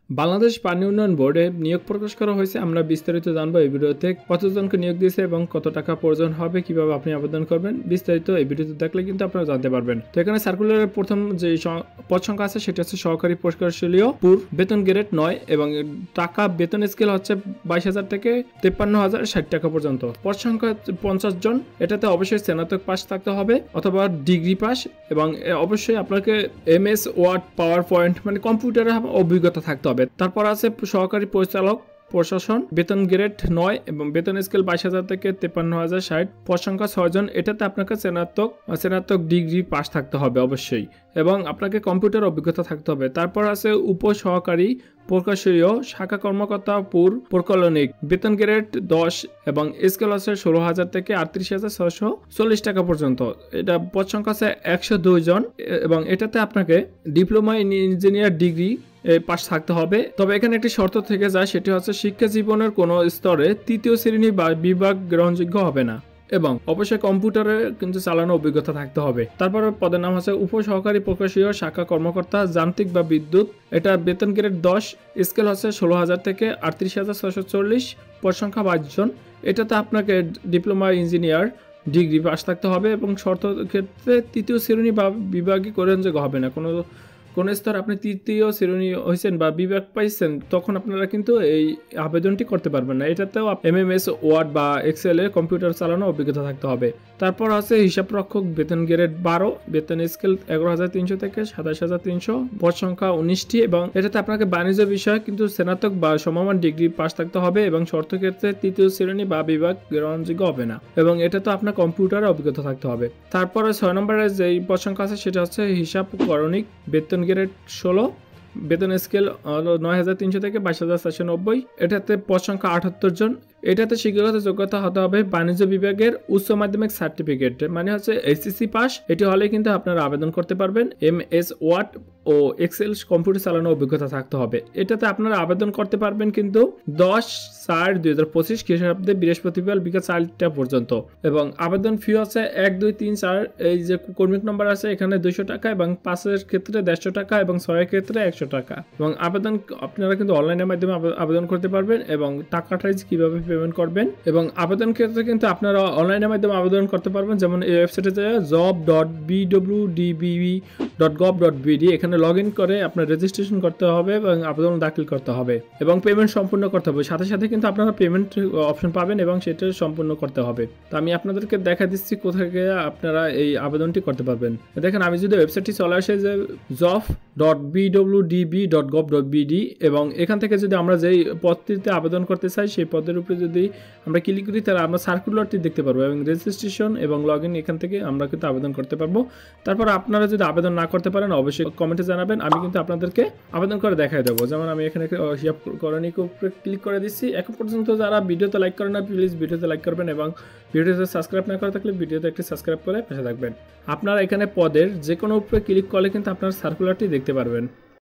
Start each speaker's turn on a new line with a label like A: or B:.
A: বাংলাদেশ পানি উন্নয়ন বোর্ডে নিয়োগ প্রকাশ করা হয়েছে। আমরা বিস্তারিত জানবো এই ভিডিওতে। কতজনকে নিয়োগ দিয়েছে এবং কত টাকা প্রয়োজন হবে, কিভাবে আপনি আবেদন করবেন, বিস্তারিত এই ভিডিওতে দেখলে কিন্তু আপনারা জানতে পারবেন। তো এখানে সার্কুলারের প্রথম যে পদ সংখ্যা আছে সেটা হচ্ছে সহকারী প্রকৌশলীয় পুর, বেতন গ্রেড 9 এবং টাকা বেতন স্কেল হচ্ছে 22,000 থেকে 53,060 টাকা পর্যন্ত। পদ সংখ্যা 50 জন। এটাতে অবশ্যই স্নাতক পাস থাকতে হবে অথবা ডিগ্রি পাস এবং অবশ্যই আপনাকে MS ওয়ার্ড পাওয়ার পয়েন্ট মানে কম্পিউটারের অভিজ্ঞতা থাকতে হবে। তারপর আছে সহকারী পরিচালক প্রশাসন, বেতন গ্রেড 9 এবং বেতন স্কেল 22,000 থেকে 53,060, পদ সংখ্যা 6 জন। এটাতে আপনাকে স্নাতক ডিগ্রি পাস থাকতে হবে অবশ্যই এবং আপনাকে কম্পিউটার অভিজ্ঞতা থাকতে হবে। তারপর আছে উপ সহকারী প্রকৌশলীয় শাখা কর্মকর্তা পুর প্রকৌশলিক, বেতন গ্রেড 10 এবং স্কেল আছে 16,000 থেকে 38,640 টাকা পর্যন্ত। এটা পদ সংখ্যা আছে 102 জন এবং এটাতে আপনাকে diploma in engineer degree pass থাকতে হবে। তবে এখানে একটি শর্ত থেকে যায়, সেটি হচ্ছে শিক্ষা জীবনের কোনো স্তরে 3য় শ্রেণী বা বিভাগ গ্রহণযোগ্য হবে না এবং অবশ্যই কম্পিউটারে কিন্তু চালানো অভিজ্ঞতা থাকতে হবে। তারপর পদের নাম হচ্ছে উপ সহকারী প্রকৌশলীয় শাখা কর্মকর্তা যান্ত্রিক বা বিদ্যুৎ। এটা বেতন গ্রেড 10, স্কেল হচ্ছে 16,000 থেকে 38,640, পদ সংখ্যা 22 জন। এটাতে আপনাকে ডিপ্লোমা ইঞ্জিনিয়ার ডিগ্রি পাস থাকতে হবে এবং শর্ত ক্ষেত্রে 3য় শ্রেণী বা বিভাগই গ্রহণযোগ্য হবে না। কোন স্তর আপনি 3য় শ্রেণী হয়েছেন বা বিভাগ পাইছেন তখন আপনারা কিন্তু এই আবেদনটি করতে পারবেন না। এটাতেও MMS ওয়ার্ড বা এক্সেল এর কম্পিউটার চালানো অভিজ্ঞতা থাকতে হবে। তারপর আছে হিসাব রক্ষক, বেতন গ্রেড 12, বেতন স্কেল 11,300 থেকে 27,300, পদ সংখ্যা 19টি এবং এটাতে আপনাকে বাণিজ্য বিষয় কিন্তু স্নাতক বা সমমান ডিগ্রি পাস থাকতে হবে এবং শর্ত ক্ষেত্রে 3য় শ্রেণী বা বিভাগ গ্রহণযোগ্য হবে না এবং এটা তো আপনার কম্পিউটারে অভিজ্ঞতা থাকতে হবে। তারপরে 6 নম্বরে যে পদ সংখ্যা আছে সেটা হচ্ছে হিসাব করণিক, বেতন গ্রেড 16, বেতন স্কেল 9,300 থেকে 22,490, এটাতে পদ সংখ্যা 78 জন। এটাতে শিক্ষাগত যোগ্যতা হতে হবে বাণিজ্য বিভাগের উচ্চ মাধ্যমিক সার্টিফিকেট, মানে হচ্ছে SSC পাস। এটি হলে কিন্তু আপনারা আবেদন করতে পারবেন। MS ওয়ার্ড ও এক্সেল কম্পিউটার চালানোর অভিজ্ঞতা থাকতে হবে। এটাতে আপনারা আবেদন করতে পারবেন কিন্তু 10/4/2025 খ্রিস্টাব্দে বৃহস্পতিবার বিকেল 4টা পর্যন্ত এবং আবেদন ফি হচ্ছে 1, 2, 3, 4 এই যে কর্মিক নম্বর আছে এখানে 200 টাকা এবং 5-এর ক্ষেত্রে 150 টাকা এবং 6-এর ক্ষেত্রে 100 টাকা এবং আবেদন আপনারা কিন্তু অনলাইনের মাধ্যমে আবেদন করতে পারবেন এবং টাকাটা কিভাবে পেমেন্ট করবেন এবং আবেদন ক্ষেত্রে কিন্তু আপনারা অনলাইনের মাধ্যমে আবেদন করতে পারবেন। যেমন এই ওয়েবসাইটে যায় job.bwdb.gov.bd, এখানে লগইন করে আপনার রেজিস্ট্রেশন করতে হবে এবং আবেদন দাখিল করতে হবে এবং পেমেন্ট সম্পূর্ণ করতে হবে। সাথে সাথে কিন্তু আপনারা পেমেন্ট অপশন পাবেন এবং সেটা সম্পূর্ণ করতে হবে। তো আমি আপনাদেরকে দেখা দিচ্ছি কোথায় গিয়ে আপনারা এই আবেদনটি করতে পারবেন। দেখেন আমি যদি ওয়েবসাইটটি চলে আসে যে job.bwdb.gov.bd এবং এখান থেকে যদি আমরা যেই পদটিতে আবেদন করতে চাই সেই পদের উপরে যদি আমরা ক্লিক করি তাহলে আমরা সার্কুলারটি দেখতে পারবো এবং রেজিস্ট্রেশন এবং লগইন এখান থেকে আমরা কিন্তু আবেদন করতে পারবো। তারপর আপনারা যদি আবেদন না করতে পারেন অবশ্যই কমেন্টে জানাবেন, আমি কিন্তু আপনাদেরকে আবেদন করে দেখাই দেবো। যেমন আমি এখানে হিসাব করণিক উপরে ক্লিক করে দিচ্ছি। এখন পর্যন্ত যারা ভিডিওতে লাইক করেন না প্লিজ ভিডিওতে লাইক করবেন এবং ভিডিওতে সাবস্ক্রাইব না করে থাকলে ভিডিওতে একটি সাবস্ক্রাইব করে পাশে থাকবেন। আপনারা এখানে পদের যে কোনো উপরে ক্লিক করলে কিন্তু আপনার সার্কুলারটি দেখতে পারবেন।